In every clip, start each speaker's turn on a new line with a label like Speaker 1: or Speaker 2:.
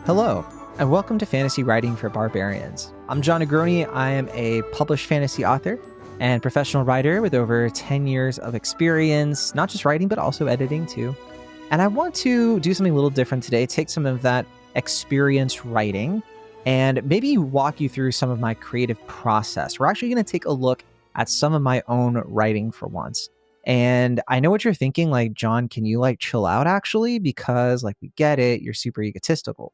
Speaker 1: Hello, and welcome to Fantasy Writing for Barbarians. I'm John Negroni. I am a published fantasy author and professional writer with over 10 years of experience, not just writing, but also editing too. And I want to do something a little different today, take some of that experience writing and maybe walk you through some of my creative process. We're actually going to take a look at some of my own writing for once. And I know what you're thinking, like, John, can you chill out actually? Because we get it, you're super egotistical.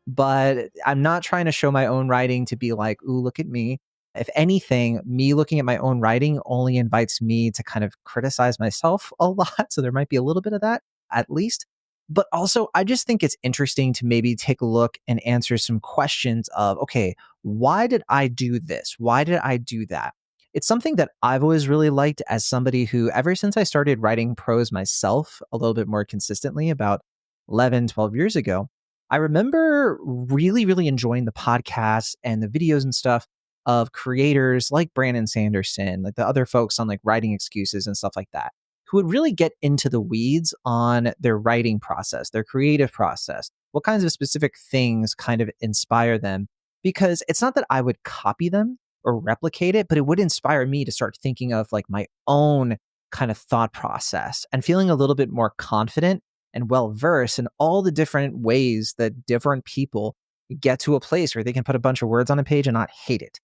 Speaker 1: But I'm not trying to show my own writing to be like, ooh, look at me. If anything, me looking at my own writing only invites me to kind of criticize myself a lot. So there might be a little bit of that at least. But also, I just think it's interesting to maybe take a look and answer some questions of, okay, why did I do this? Why did I do that? It's something that I've always really liked as somebody who, ever since I started writing prose myself a little bit more consistently about 11, 12 years ago, I remember really, really enjoying the podcasts and the videos and stuff of creators like Brandon Sanderson, like the other folks on writing excuses and stuff like that, who would really get into the weeds on their writing process, their creative process, what kinds of specific things kind of inspire them. Because it's not that I would copy them or replicate it, but it would inspire me to start thinking of my own kind of thought process and feeling a little bit more confident and well-versed in all the different ways that different people get to a place where they can put a bunch of words on a page and not hate it.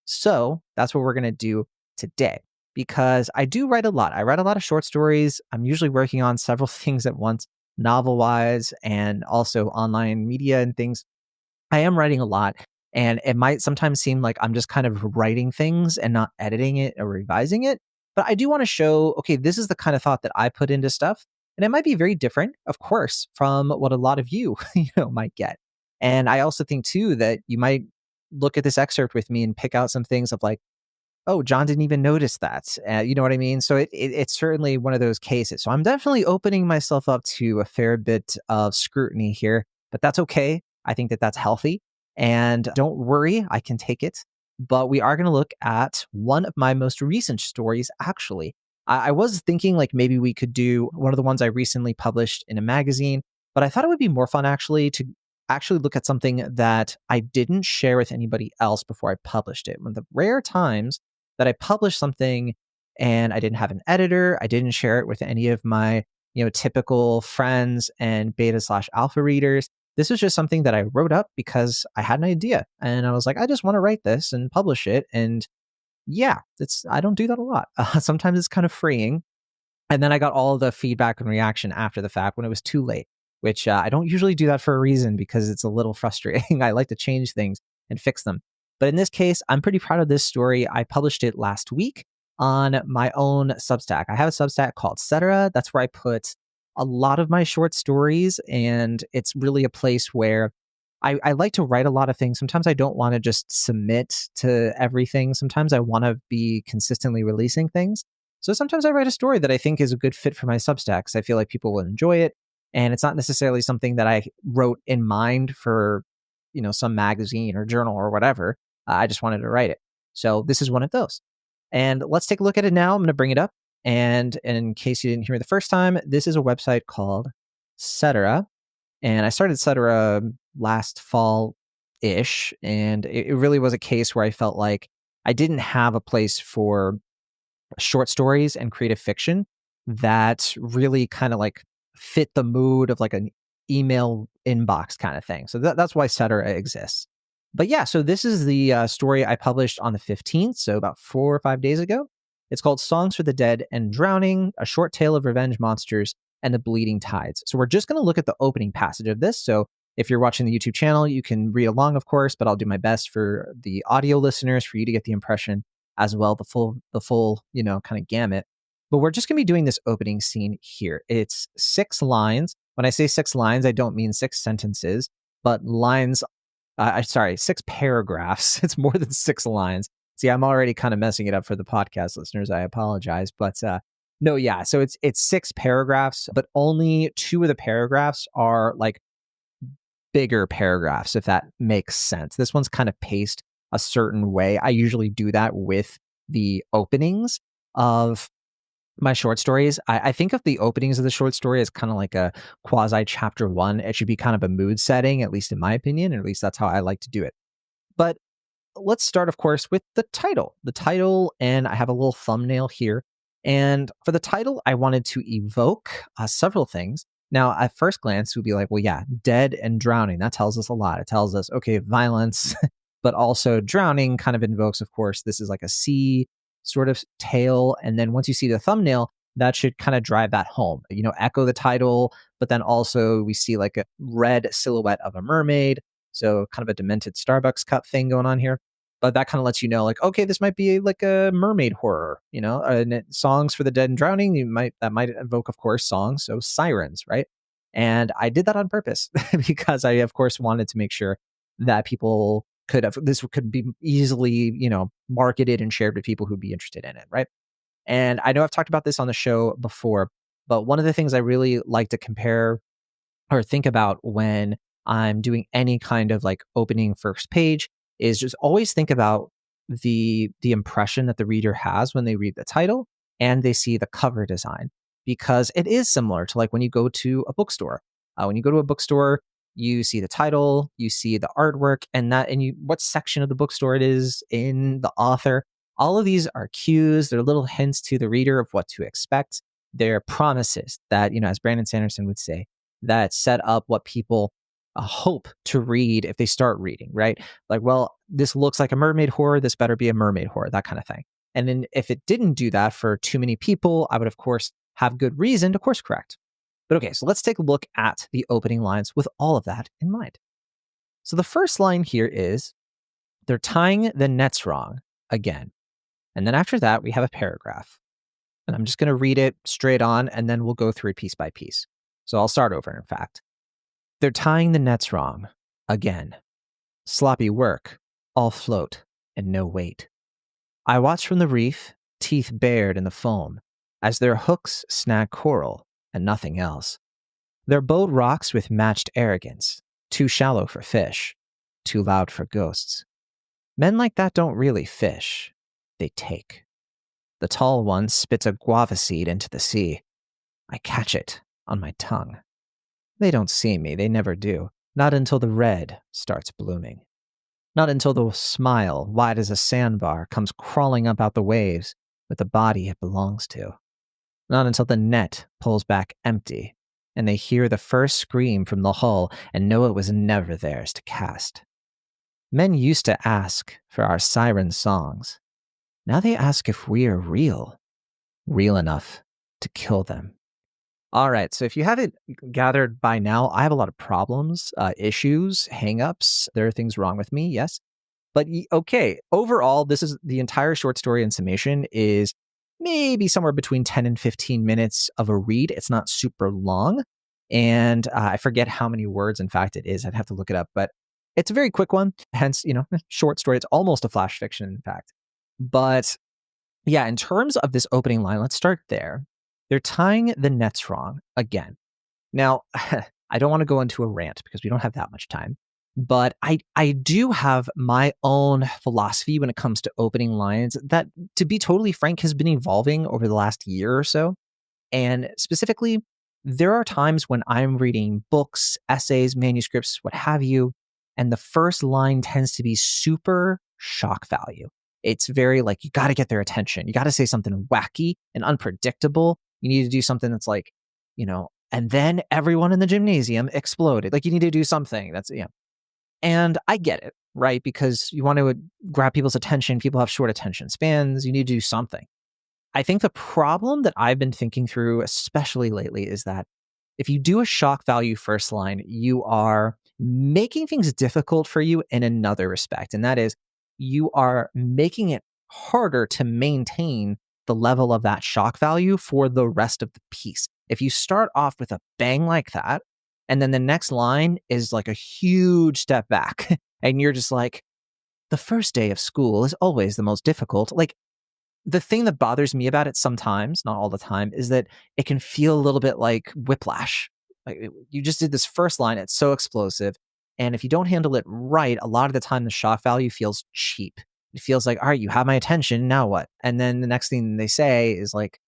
Speaker 1: So that's what we're going to do today, because I do write a lot. I write a lot of short stories. I'm usually working on several things at once, novel-wise, and also online media and things. I am writing a lot, and it might sometimes seem like I'm just kind of writing things and not editing it or revising it. But I do want to show, okay, this is the kind of thought that I put into stuff. And it might be very different, of course, from what a lot of you, might get. And I also think too that you might look at this excerpt with me and pick out some things of oh, John didn't even notice that. You know what I mean? So it's certainly one of those cases. So I'm definitely opening myself up to a fair bit of scrutiny here, but that's okay. I think that that's healthy. And don't worry, I can take it. But we are going to look at one of my most recent stories, actually. I was thinking maybe we could do one of the ones I recently published in a magazine, but I thought it would be more fun actually to actually look at something that I didn't share with anybody else before I published it. One of the rare times that I published something and I didn't have an editor, I didn't share it with any of my, typical friends and beta/alpha readers. This was just something that I wrote up because I had an idea and I was like, I just want to write this and publish it. And yeah, I don't do that a lot. Sometimes it's kind of freeing. And then I got all the feedback and reaction after the fact when it was too late, which I don't usually do that for a reason because it's a little frustrating. I like to change things and fix them. But in this case, I'm pretty proud of this story. I published it last week on my own Substack. I have a Substack called Cetera. That's where I put a lot of my short stories. And it's really a place where I like to write a lot of things. Sometimes I don't want to just submit to everything. Sometimes I want to be consistently releasing things. So sometimes I write a story that I think is a good fit for my Substack because I feel like people will enjoy it. And it's not necessarily something that I wrote in mind for, some magazine or journal or whatever. I just wanted to write it. So this is one of those. And let's take a look at it now. I'm going to bring it up. And in case you didn't hear me the first time, this is a website called Cetera. And I started Cetera last fall-ish, and it really was a case where I felt like I didn't have a place for short stories and creative fiction that really kind of fit the mood of an email inbox kind of thing. So that's why Cetera exists. But yeah, so this is the story I published on the 15th, so about 4 or 5 days ago. It's called Songs for the Dead and Drowning, a short tale of revenge monsters and the bleeding tides. So we're just going to look at the opening passage of this. So if you're watching the YouTube channel, you can read along, of course, but I'll do my best for the audio listeners for you to get the impression as well, the full, kind of gamut. But we're just going to be doing this opening scene here. It's 6 lines. When I say 6 lines, I don't mean 6 sentences, but lines, 6 paragraphs. It's more than 6 lines. See, I'm already kind of messing it up for the podcast listeners. I apologize, but no, yeah. So it's 6 paragraphs, but only 2 of the paragraphs are bigger paragraphs, if that makes sense. This one's kind of paced a certain way. I usually do that with the openings of my short stories, I think of the openings of the short story as kind of like a quasi chapter one. It should be kind of a mood setting, at least in my opinion, at least that's how I like to do it. But let's start, of course, with the title. The title, and I have a little thumbnail here. And for the title, I wanted to evoke several things. Now, at first glance, we'd be like, well, yeah, dead and drowning. That tells us a lot. It tells us, okay, violence, but also drowning kind of invokes, of course, this is like a sea sort of tale. And then once you see the thumbnail, that should kind of drive that home, echo the title, but then also we see like a red silhouette of a mermaid. So kind of a demented Starbucks cup thing going on here. But that kind of lets you know, like, okay, this might be like a mermaid horror, and songs for the dead and drowning. That might evoke, of course, songs. So sirens, right? And I did that on purpose because I, of course, wanted to make sure that people this could be easily, marketed and shared with people who'd be interested in it, right? And I know I've talked about this on the show before, but one of the things I really like to compare or think about when I'm doing any kind of like opening first page is just always think about the impression that the reader has when they read the title and they see the cover design, because it is similar to like when you go to a bookstore. When you go to a bookstore, you see the title, you see the artwork, and you what section of the bookstore it is in, the author. All of these are cues. They're little hints to the reader of what to expect. They're promises that, as Brandon Sanderson would say, that set up what people hope to read if they start reading, right? Like, well, this looks like a mermaid horror. This better be a mermaid horror, that kind of thing. And then if it didn't do that for too many people, I would, of course, have good reason to course correct. But okay, so let's take a look at the opening lines with all of that in mind. So the first line here is, they're tying the nets wrong again. And then after that, we have a paragraph. And I'm just going to read it straight on, and then we'll go through it piece by piece. So I'll start over, in fact. They're tying the nets wrong again. Sloppy work, all float and no weight. I watch from the reef, teeth bared in the foam, as their hooks snag coral and nothing else. Their boat rocks with matched arrogance, too shallow for fish, too loud for ghosts. Men like that don't really fish, they take. The tall one spits a guava seed into the sea. I catch it on my tongue. They don't see me, they never do. Not until the red starts blooming. Not until the smile, wide as a sandbar, comes crawling up out the waves with the body it belongs to. Not until the net pulls back empty, and they hear the first scream from the hull and know it was never theirs to cast. Men used to ask for our siren songs. Now they ask if we are real enough to kill them. All right, so if you haven't gathered by now, I have a lot of problems, issues, hangups. There are things wrong with me, yes. But okay, overall, this is the entire short story in summation is maybe somewhere between 10 and 15 minutes of a read. It's not super long. And I forget how many words, in fact, it is. I'd have to look it up. But it's a very quick one. Hence, short story. It's almost a flash fiction, in fact. But yeah, in terms of this opening line, let's start there. They're tying the nets wrong again. Now, I don't want to go into a rant because we don't have that much time, but I do have my own philosophy when it comes to opening lines that, to be totally frank, has been evolving over the last year or so. And specifically, there are times when I'm reading books, essays, manuscripts, what have you, and the first line tends to be super shock value. It's very like, you got to get their attention. You got to say something wacky and unpredictable. You need to do something that's like, and then everyone in the gymnasium exploded. Like, you need to do something that's, and I get it, right? Because you want to grab people's attention. People have short attention spans. You need to do something. I think the problem that I've been thinking through, especially lately, is that if you do a shock value first line, you are making things difficult for you in another respect. And that is, you are making it harder to maintain the level of that shock value for the rest of the piece. If you start off with a bang like that, and then the next line is like a huge step back, and you're just like, the first day of school is always the most difficult. Like, the thing that bothers me about it sometimes, not all the time, is that it can feel a little bit like whiplash. Like, you just did this first line, it's so explosive. And if you don't handle it right, a lot of the time the shock value feels cheap. It feels like, all right, you have my attention, now what? And then the next thing they say is like,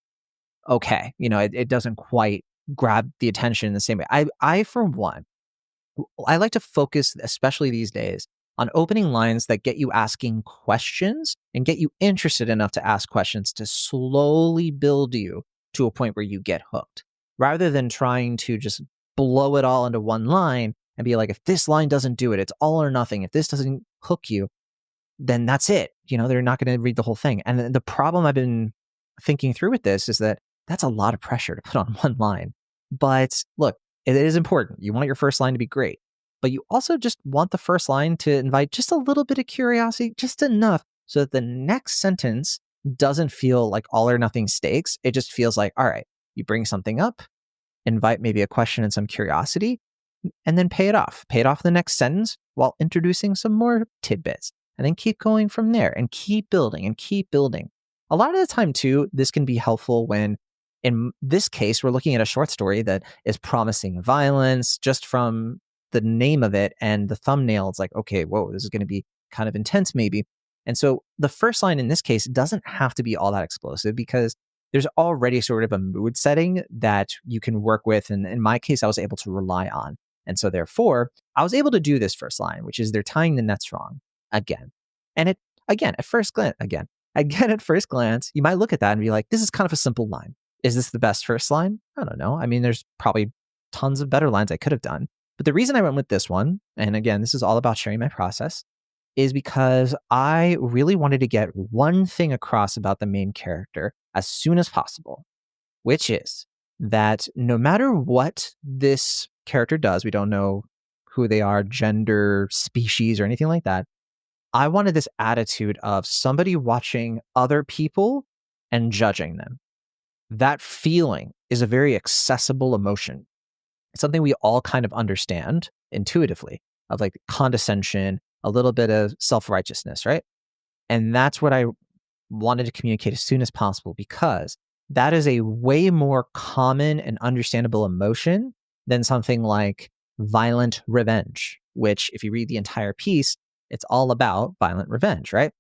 Speaker 1: okay. It doesn't quite grab the attention in the same way. I for one, I like to focus, especially these days, on opening lines that get you asking questions and get you interested enough to ask questions to slowly build you to a point where you get hooked, rather than trying to just blow it all into one line and be like, if this line doesn't do it, it's all or nothing. If this doesn't hook you, then that's it. They're not going to read the whole thing. And the problem I've been thinking through with this is that that's a lot of pressure to put on one line. But look, it is important. You want your first line to be great, but you also just want the first line to invite just a little bit of curiosity, just enough so that the next sentence doesn't feel like all or nothing stakes. It just feels like, all right, you bring something up, invite maybe a question and some curiosity, and then pay it off. Pay it off in the next sentence while introducing some more tidbits, and then keep going from there and keep building and keep building. A lot of the time, too, this can be helpful when, in this case, we're looking at a short story that is promising violence just from the name of it and the thumbnail. It's like, okay, whoa, this is going to be kind of intense maybe. And so the first line in this case doesn't have to be all that explosive because there's already sort of a mood setting that you can work with. And in my case, I was able to rely on. And so therefore, I was able to do this first line, which is they're tying the nets wrong again. And at first glance, you might look at that and be like, this is kind of a simple line. Is this the best first line? I don't know. I mean, there's probably tons of better lines I could have done. But the reason I went with this one, and again, this is all about sharing my process, is because I really wanted to get one thing across about the main character as soon as possible, which is that no matter what this character does, we don't know who they are, gender, species, or anything like that. I wanted this attitude of somebody watching other people and judging them. That feeling is a very accessible emotion. It's something we all kind of understand intuitively, of like condescension, a little bit of self-righteousness, right? And that's what I wanted to communicate as soon as possible, because that is a way more common and understandable emotion than something like violent revenge, which if you read the entire piece, it's all about violent revenge, right?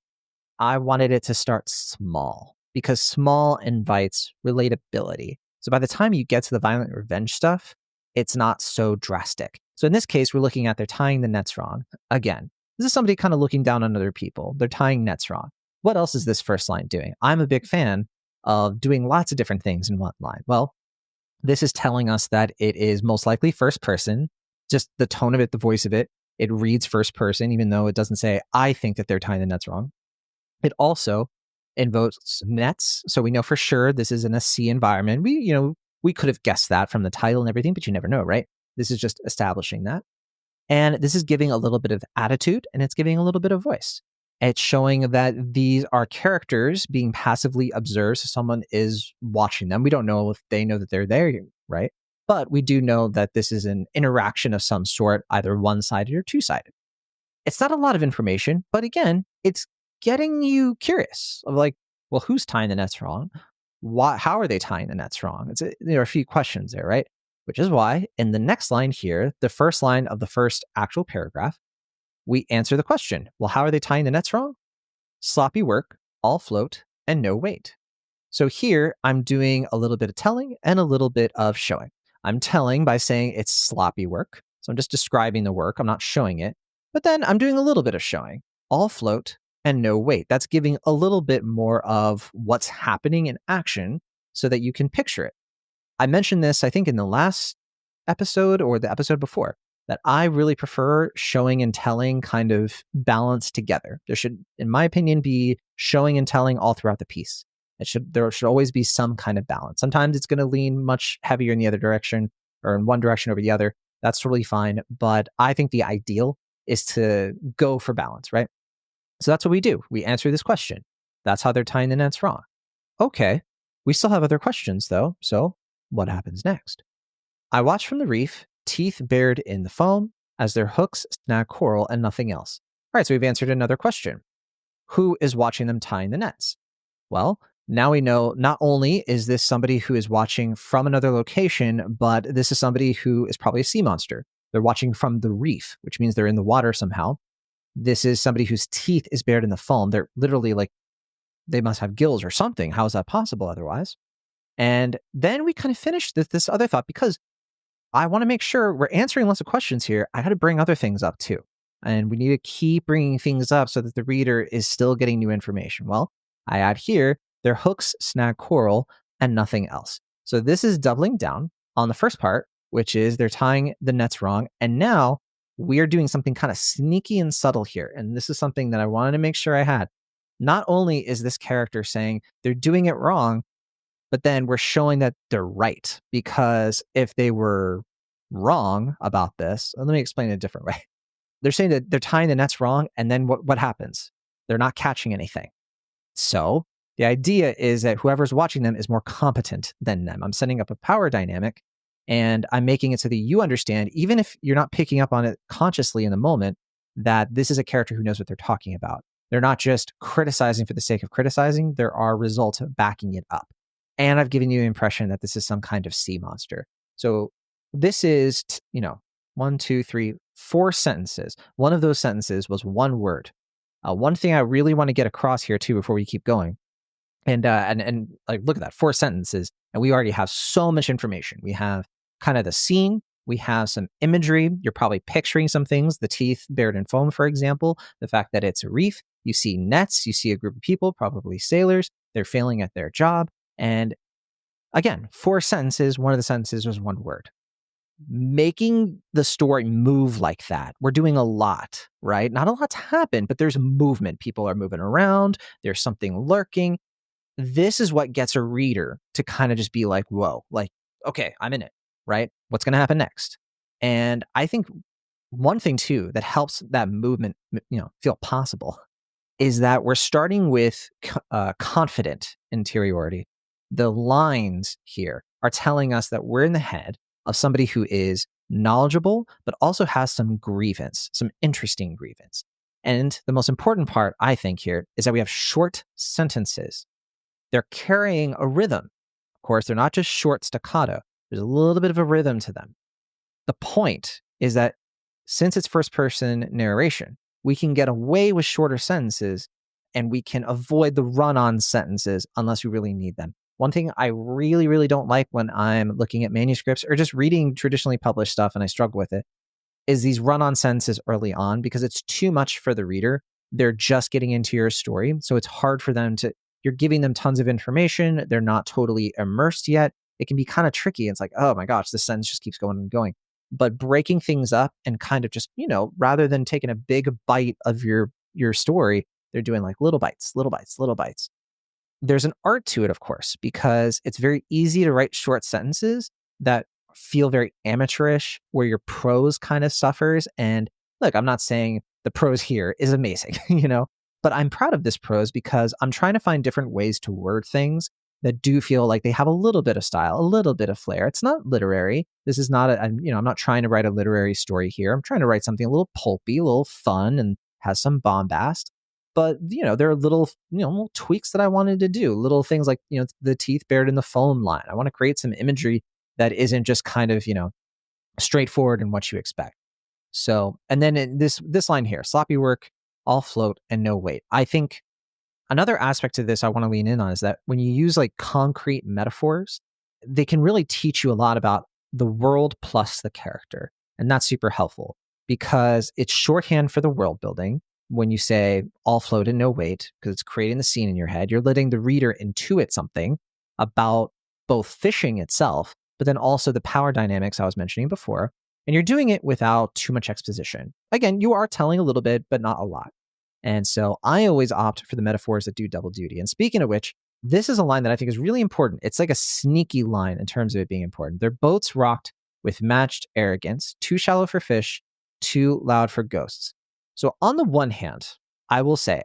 Speaker 1: I wanted it to start small because small invites relatability. So by the time you get to the violent revenge stuff, it's not so drastic. So in this case, we're looking at they're tying the nets wrong. Again, this is somebody kind of looking down on other people. They're tying nets wrong. What else is this first line doing? I'm a big fan of doing lots of different things in one line. Well, this is telling us that it is most likely first person, just the tone of it, the voice of it. It reads first person, even though it doesn't say, I think that they're tying the nets wrong. It also invokes nets. So we know for sure this is in a sea environment. We could have guessed that from the title and everything, but you never know, right? This is just establishing that. And this is giving a little bit of attitude and it's giving a little bit of voice. It's showing that these are characters being passively observed. So someone is watching them. We don't know if they know that they're there, right? But we do know that this is an interaction of some sort, either one-sided or two-sided. It's not a lot of information, but again, it's getting you curious of like, well, who's tying the nets wrong? How are they tying the nets wrong? There are a few questions there, right? Which is why in the next line here, the first line of the first actual paragraph, we answer the question. Well, how are they tying the nets wrong? Sloppy work, all float, and no weight. So here I'm doing a little bit of telling and a little bit of showing. I'm telling by saying it's sloppy work. So I'm just describing the work. I'm not showing it. But then I'm doing a little bit of showing. All float and no weight. That's giving a little bit more of what's happening in action so that you can picture it. I mentioned this, I think, in the last episode or the episode before, that I really prefer showing and telling kind of balanced together. There should, in my opinion, be showing and telling all throughout the piece. There should always be some kind of balance. Sometimes it's going to lean much heavier in the other direction or in one direction over the other. That's totally fine. But I think the ideal is to go for balance, right? So that's what we do. We answer this question. That's how they're tying the nets wrong. Okay. We still have other questions though. So what happens next? I watch from the reef, teeth bared in the foam, as their hooks snag coral and nothing else. All right, so we've answered another question. Who is watching them tying the nets? Well, now we know not only is this somebody who is watching from another location, but this is somebody who is probably a sea monster. They're watching from the reef, which means they're in the water somehow. This is somebody whose teeth is bared in the foam. They're literally like, they must have gills or something. How is that possible otherwise? And then we kind of finished this other thought because I want to make sure we're answering lots of questions here. I got to bring other things up too. And we need to keep bringing things up so that the reader is still getting new information. Well, I add here, their hooks snag coral and nothing else. So this is doubling down on the first part, which is they're tying the nets wrong. And now we are doing something kind of sneaky and subtle here. And this is something that I wanted to make sure I had. Not only is this character saying they're doing it wrong, but then we're showing that they're right, because if they were wrong about this, let me explain it a different way. They're saying that they're tying the nets wrong, and then what happens? They're not catching anything. So the idea is that whoever's watching them is more competent than them. I'm setting up a power dynamic, and I'm making it so that you understand, even if you're not picking up on it consciously in the moment, that this is a character who knows what they're talking about. They're not just criticizing for the sake of criticizing. There are results backing it up. And I've given you the impression that this is some kind of sea monster. So this is, 1, 2, 3, 4 sentences. One of those sentences was one word. One thing I really want to get across here too before we keep going, and like look at that, 4 sentences, and we already have so much information. We have kind of the scene. We have some imagery. You're probably picturing some things, the teeth buried in foam, for example, the fact that it's a reef. You see nets. You see a group of people, probably sailors. They're failing at their job. And again, 4 sentences. One of the sentences was one word. Making the story move like that. We're doing a lot, right? Not a lot's happened, but there's movement. People are moving around. There's something lurking. This is what gets a reader to kind of just be like, whoa, like, okay, I'm in it, right? What's going to happen next? And I think one thing too that helps that movement, feel possible is that we're starting with confident interiority. The lines here are telling us that we're in the head of somebody who is knowledgeable, but also has some grievance, some interesting grievance. And the most important part, I think, here is that we have short sentences. They're carrying a rhythm. Of course, they're not just short staccato. There's a little bit of a rhythm to them. The point is that since it's first person narration, we can get away with shorter sentences and we can avoid the run-on sentences unless we really need them. One thing I really, really don't like when I'm looking at manuscripts or just reading traditionally published stuff, and I struggle with it, is these run-on sentences early on, because it's too much for the reader. They're just getting into your story. So it's hard for them to, you're giving them tons of information. They're not totally immersed yet. It can be kind of tricky. It's like, oh my gosh, this sentence just keeps going and going. But breaking things up and kind of just, rather than taking a big bite of your story, they're doing like little bites, little bites, little bites. There's an art to it, of course, because it's very easy to write short sentences that feel very amateurish, where your prose kind of suffers. And look, I'm not saying the prose here is amazing, but I'm proud of this prose because I'm trying to find different ways to word things that do feel like they have a little bit of style, a little bit of flair. It's not literary. This is not I'm not trying to write a literary story here. I'm trying to write something a little pulpy, a little fun, and has some bombast. But, there are little tweaks that I wanted to do, little things like, the teeth buried in the foam line. I want to create some imagery that isn't just kind of, straightforward in what you expect. So, and then in this line here, sloppy work, all float and no weight. I think another aspect of this I want to lean in on is that when you use like concrete metaphors, they can really teach you a lot about the world plus the character. And that's super helpful because it's shorthand for the world building. When you say all float and no weight, because it's creating the scene in your head, you're letting the reader intuit something about both fishing itself, but then also the power dynamics I was mentioning before. And you're doing it without too much exposition. Again, you are telling a little bit, but not a lot. And so I always opt for the metaphors that do double duty. And speaking of which, this is a line that I think is really important. It's like a sneaky line in terms of it being important. Their boats rocked with matched arrogance, too shallow for fish, too loud for ghosts. So on the one hand, I will say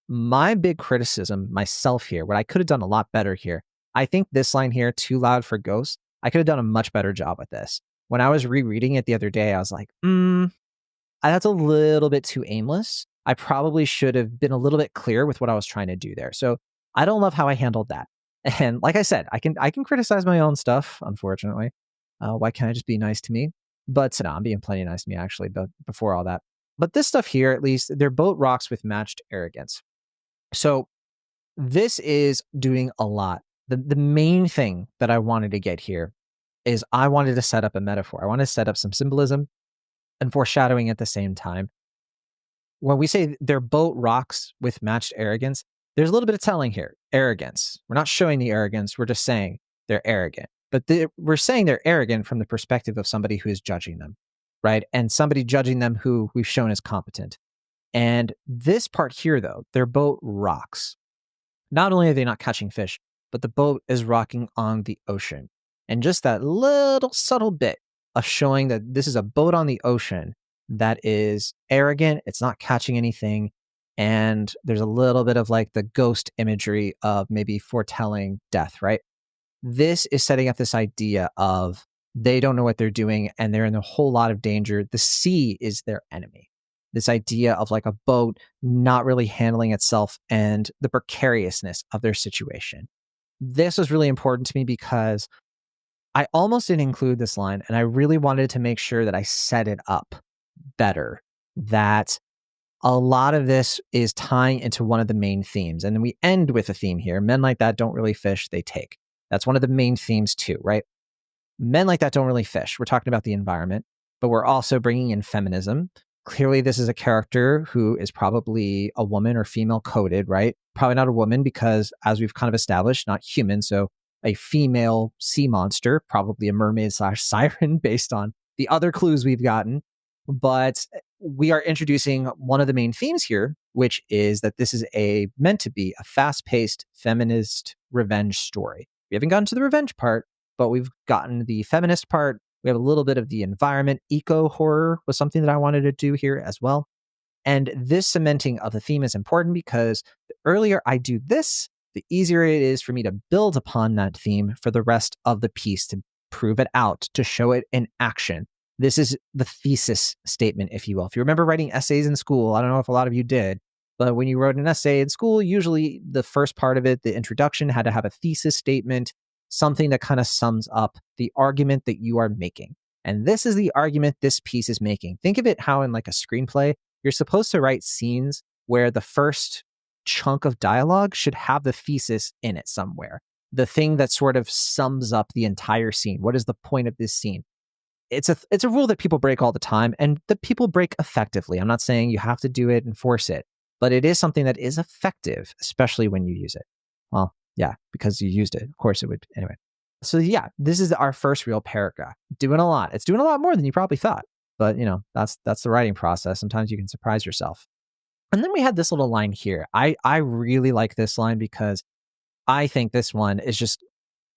Speaker 1: my big criticism myself here, what I could have done a lot better here, I think this line here, too loud for ghosts, I could have done a much better job with this. When I was rereading it the other day, I was like, that's a little bit too aimless. I probably should have been a little bit clear with what I was trying to do there. So I don't love how I handled that. And like I said, I can criticize my own stuff, unfortunately. Why can't I just be nice to me? But no, I'm being plenty nice to me, actually, but before all that. But this stuff here, at least, their boat rocks with matched arrogance. So this is doing a lot. The main thing that I wanted to get here is I wanted to set up a metaphor. I wanted to set up some symbolism and foreshadowing at the same time. When we say their boat rocks with matched arrogance, there's a little bit of telling here. Arrogance. We're not showing the arrogance. We're just saying they're arrogant. But we're saying they're arrogant from the perspective of somebody who is judging them, right? And somebody judging them who we've shown is competent. And this part here, though, their boat rocks. Not only are they not catching fish, but the boat is rocking on the ocean. And just that little subtle bit of showing that this is a boat on the ocean that is arrogant, it's not catching anything, and there's a little bit of like the ghost imagery of maybe foretelling death, right? This is setting up this idea of they don't know what they're doing and they're in a whole lot of danger. The sea is their enemy. This idea of like a boat not really handling itself and the precariousness of their situation. This was really important to me because I almost didn't include this line, and I really wanted to make sure that I set it up better, that a lot of this is tying into one of the main themes. And then we end with a theme here. Men like that don't really fish, they take. That's one of the main themes too, right? Men like that don't really fish. We're talking about the environment, but we're also bringing in feminism. Clearly, this is a character who is probably a woman or female coded, right? Probably not a woman because, as we've kind of established, not human. So a female sea monster, probably a mermaid / siren based on the other clues we've gotten. But we are introducing one of the main themes here, which is that this is meant to be a fast-paced feminist revenge story. We haven't gotten to the revenge part, but we've gotten the feminist part. We have a little bit of the environment. Eco horror was something that I wanted to do here as well. And this cementing of the theme is important because the earlier I do this, the easier it is for me to build upon that theme for the rest of the piece, to prove it out, to show it in action. This is the thesis statement, if you will. If you remember writing essays in school, I don't know if a lot of you did, but when you wrote an essay in school, usually the first part of it, the introduction, had to have a thesis statement, something that kind of sums up the argument that you are making. And this is the argument this piece is making. Think of it how in like a screenplay, you're supposed to write scenes where the first chunk of dialogue should have the thesis in it somewhere. The thing that sort of sums up the entire scene. What is the point of this scene? It's a rule that people break all the time and that people break effectively. I'm not saying you have to do it and force it, but it is something that is effective, especially when you use it. Well, yeah, because you used it. Of course it would. Anyway. So yeah, this is our first real paragraph. Doing a lot. It's doing a lot more than you probably thought. But you know, that's the writing process. Sometimes you can surprise yourself. And then we had this little line here. I really like this line because I think this one is just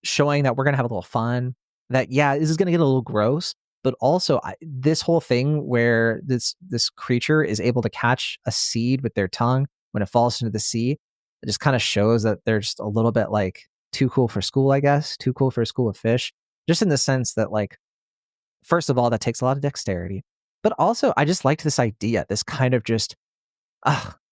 Speaker 1: showing that we're going to have a little fun, that, yeah, this is going to get a little gross, but also this whole thing where this creature is able to catch a seed with their tongue when it falls into the sea, it just kind of shows that they're just a little bit like too cool for school, I guess, too cool for a school of fish, just in the sense that, like, first of all, that takes a lot of dexterity, but also I just liked this idea, this kind of just,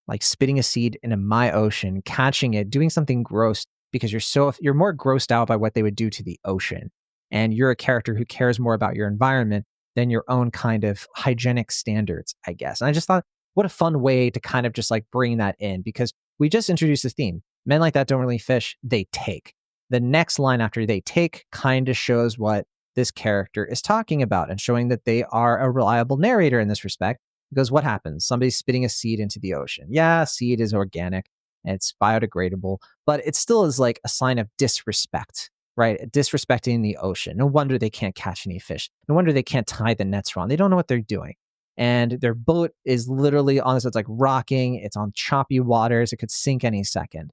Speaker 1: like spitting a seed into my ocean, catching it, doing something gross because you're more grossed out by what they would do to the ocean. And you're a character who cares more about your environment than your own kind of hygienic standards, I guess. And I just thought, what a fun way to kind of just like bring that in, because we just introduced this theme. Men like that don't really fish, they take. The next line after they take kind of shows what this character is talking about and showing that they are a reliable narrator in this respect. Because what happens? Somebody's spitting a seed into the ocean. Yeah, seed is organic, it's biodegradable, but it still is like a sign of disrespect, right? Disrespecting the ocean. No wonder they can't catch any fish. No wonder they can't tie the nets wrong. They don't know what they're doing. And their boat is literally on this, it's like rocking, it's on choppy waters, it could sink any second.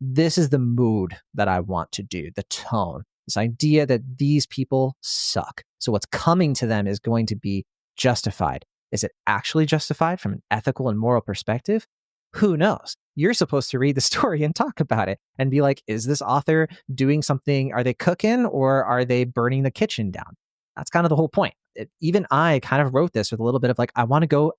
Speaker 1: This is the mood that I want to do, the tone, this idea that these people suck. So what's coming to them is going to be justified. Is it actually justified from an ethical and moral perspective? Who knows? You're supposed to read the story and talk about it and be like, is this author doing something? Are they cooking or are they burning the kitchen down? That's kind of the whole point. Even I kind of wrote this with a little bit of like, I want to go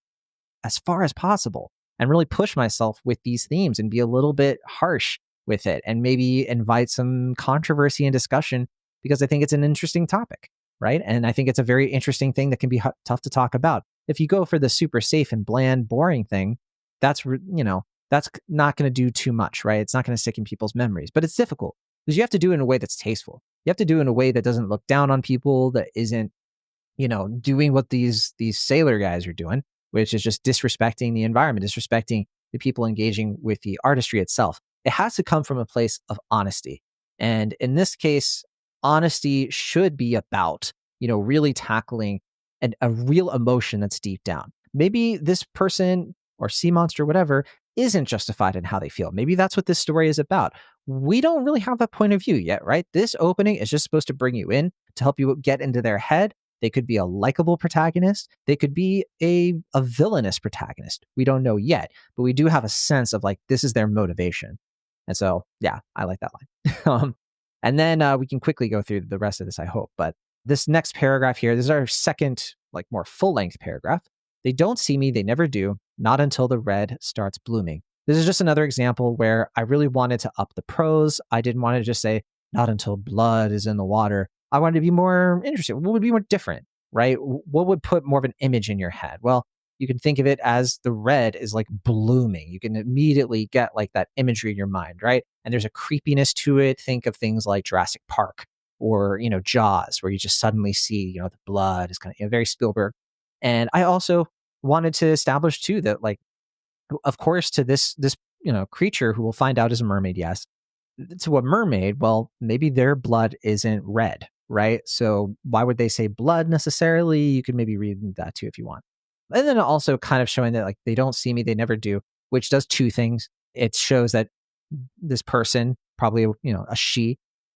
Speaker 1: as far as possible and really push myself with these themes and be a little bit harsh with it and maybe invite some controversy and discussion because I think it's an interesting topic, right? And I think it's a very interesting thing that can be tough to talk about. If you go for the super safe and bland, boring thing, that's not going to do too much, right? It's not going to stick in people's memories, but it's difficult. Because you have to do it in a way that's tasteful. You have to do it in a way that doesn't look down on people, that isn't, doing what these sailor guys are doing, which is just disrespecting the environment, disrespecting the people engaging with the artistry itself. It has to come from a place of honesty. And in this case, honesty should be about, really tackling a real emotion that's deep down. Maybe this person or sea monster, whatever, isn't justified in how they feel. Maybe that's what this story is about. We don't really have that point of view yet, right? This opening is just supposed to bring you in to help you get into their head. They could be a likable protagonist. They could be a villainous protagonist. We don't know yet, but we do have a sense of like, this is their motivation. And so, yeah, I like that line. And then we can quickly go through the rest of this, I hope. But this next paragraph here, this is our second, like more full length paragraph. They don't see me. They never do. Not until the red starts blooming. This is just another example where I really wanted to up the prose. I didn't want to just say, not until blood is in the water. I wanted to be more interesting. What would be more different, right? What would put more of an image in your head? Well, you can think of it as the red is like blooming. You can immediately get like that imagery in your mind, right? And there's a creepiness to it. Think of things like Jurassic Park or, Jaws, where you just suddenly see, the blood is kind of very Spielberg. And I also wanted to establish too that, like, of course, to this creature who we'll find out is a mermaid, yes. To a mermaid, well, maybe their blood isn't red, right? So why would they say blood necessarily? You could maybe read that too if you want. And then also kind of showing that like they don't see me, they never do, which does two things. It shows that this person, probably a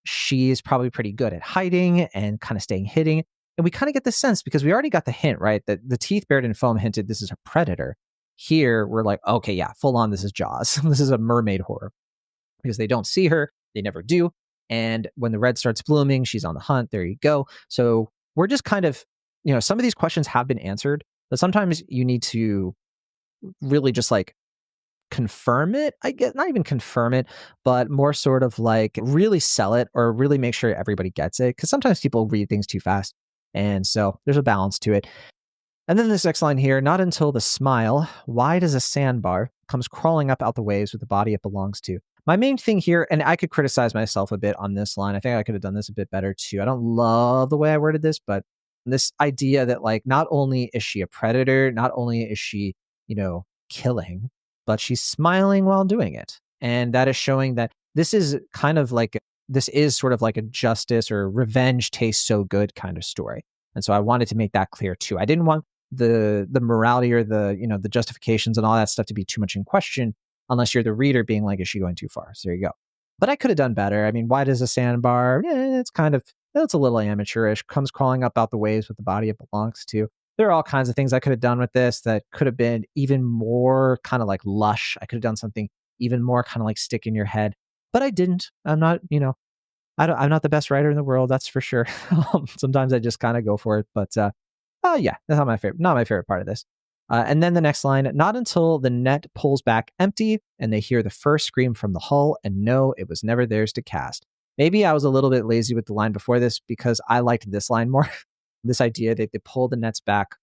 Speaker 1: she is probably pretty good at hiding and kind of staying hidden. And we kind of get the sense, because we already got the hint, right, that the teeth buried in foam hinted this is a predator. Here we're like, okay, yeah, full on, this is Jaws. This is a mermaid horror, because they don't see her, they never do. And when the red starts blooming, she's on the hunt. There you go. So we're just kind of, some of these questions have been answered, but sometimes you need to really just like confirm it. I get, not even confirm it, but more sort of like really sell it or really make sure everybody gets it. Because sometimes people read things too fast. And so there's a balance to it. And then this next line here, not until the smile, wide as a sandbar, comes crawling up out the waves with the body it belongs to. My main thing here, and I could criticize myself a bit on this line. I think I could have done this a bit better too. I don't love the way I worded this, but this idea that like, not only is she a predator, not only is she, killing, but she's smiling while doing it. And that is showing that this is kind of like, this is sort of like a justice or revenge tastes so good kind of story. And so I wanted to make that clear too. I didn't want the morality or the the justifications and all that stuff to be too much in question, unless you're the reader being like, is she going too far? So there you go. But I could have done better. I mean, why does a sandbar? Yeah, it's a little amateurish. Comes crawling up out the waves with the body it belongs to. There are all kinds of things I could have done with this that could have been even more kind of like lush. I could have done something even more kind of like stick in your head, but I didn't. I'm not, I'm not the best writer in the world, that's for sure. Sometimes I just kind of go for it, but yeah, that's not my favorite part of this. And then the next line, not until the net pulls back empty and they hear the first scream from the hull and know it was never theirs to cast. Maybe I was a little bit lazy with the line before this because I liked this line more. This idea that they pull the nets back,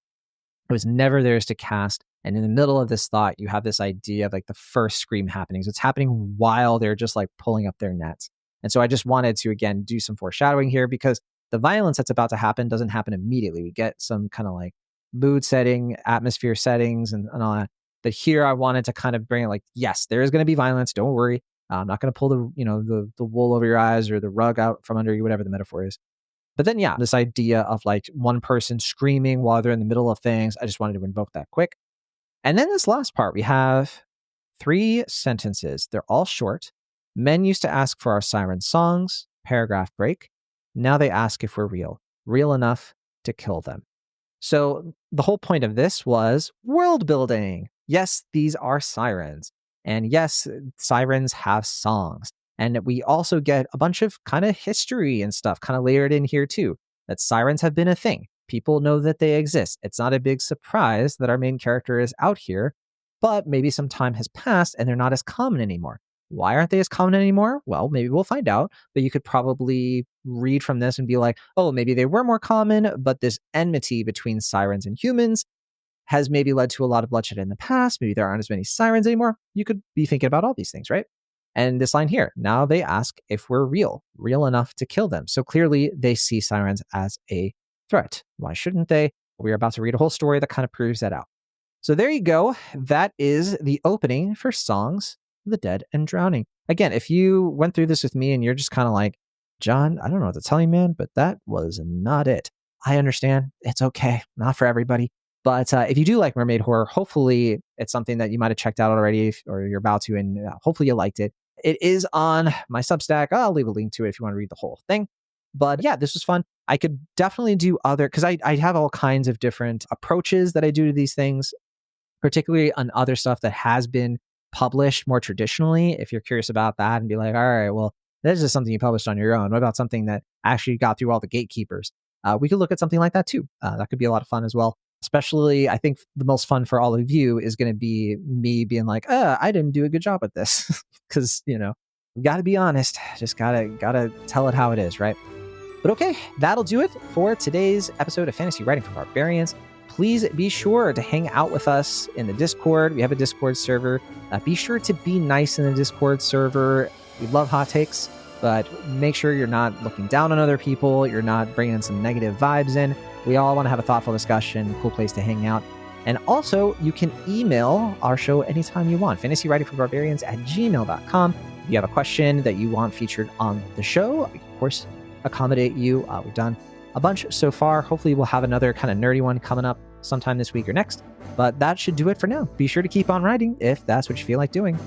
Speaker 1: it was never theirs to cast. And in the middle of this thought, you have this idea of like the first scream happening. So it's happening while they're just like pulling up their nets. And so I just wanted to, again, do some foreshadowing here, because the violence that's about to happen doesn't happen immediately. We get some kind of like mood setting, atmosphere settings and all that. But here I wanted to kind of bring it like, yes, there is going to be violence. Don't worry. I'm not going to pull the wool over your eyes or the rug out from under you, whatever the metaphor is. But then, yeah, this idea of like one person screaming while they're in the middle of things, I just wanted to invoke that quick. And then this last part, we have 3 sentences. They're all short. Men used to ask for our siren songs, paragraph break. Now they ask if we're real enough to kill them. So the whole point of this was world building. Yes, these are sirens. And yes, sirens have songs. And we also get a bunch of kind of history and stuff kind of layered in here too, that sirens have been a thing. People know that they exist. It's not a big surprise that our main character is out here, but maybe some time has passed and they're not as common anymore. Why aren't they as common anymore? Well, maybe we'll find out, but you could probably read from this and be like, oh, maybe they were more common, but this enmity between sirens and humans has maybe led to a lot of bloodshed in the past. Maybe there aren't as many sirens anymore. You could be thinking about all these things, right? And this line here, now they ask if we're real enough to kill them. So clearly they see sirens as a threat. Why shouldn't they? We're about to read a whole story that kind of proves that out. So there you go. That is the opening for Songs of the Dead and Drowning. Again, if you went through this with me and you're just kind of like, John, I don't know what to tell you, man, but that was not it. I understand. It's okay. Not for everybody. But if you do like mermaid horror, hopefully it's something that you might have checked out already or you're about to, and hopefully you liked it. It is on my Substack. I'll leave a link to it if you want to read the whole thing. But yeah, this was fun. I could definitely do other, because I have all kinds of different approaches that I do to these things, particularly on other stuff that has been published more traditionally. If you're curious about that and be like, all right, well, this is something you published on your own. What about something that actually got through all the gatekeepers? We could look at something like that too. That could be a lot of fun as well. Especially, I think the most fun for all of you is going to be me being like, I didn't do a good job at this. Because, we got to be honest. Just gotta tell it how it is, right? But okay, that'll do it for today's episode of Fantasy Writing for Barbarians. Please be sure to hang out with us in the Discord. We have a Discord server. Be sure to be nice in the Discord server. We love hot takes, but make sure you're not looking down on other people. You're not bringing some negative vibes in. We all want to have a thoughtful discussion, cool place to hang out. And also, you can email our show anytime you want, fantasywritingforbarbarians@gmail.com. If you have a question that you want featured on the show, we can, of course, accommodate you. We've done a bunch so far. Hopefully, we'll have another kind of nerdy one coming up sometime this week or next. But that should do it for now. Be sure to keep on writing if that's what you feel like doing.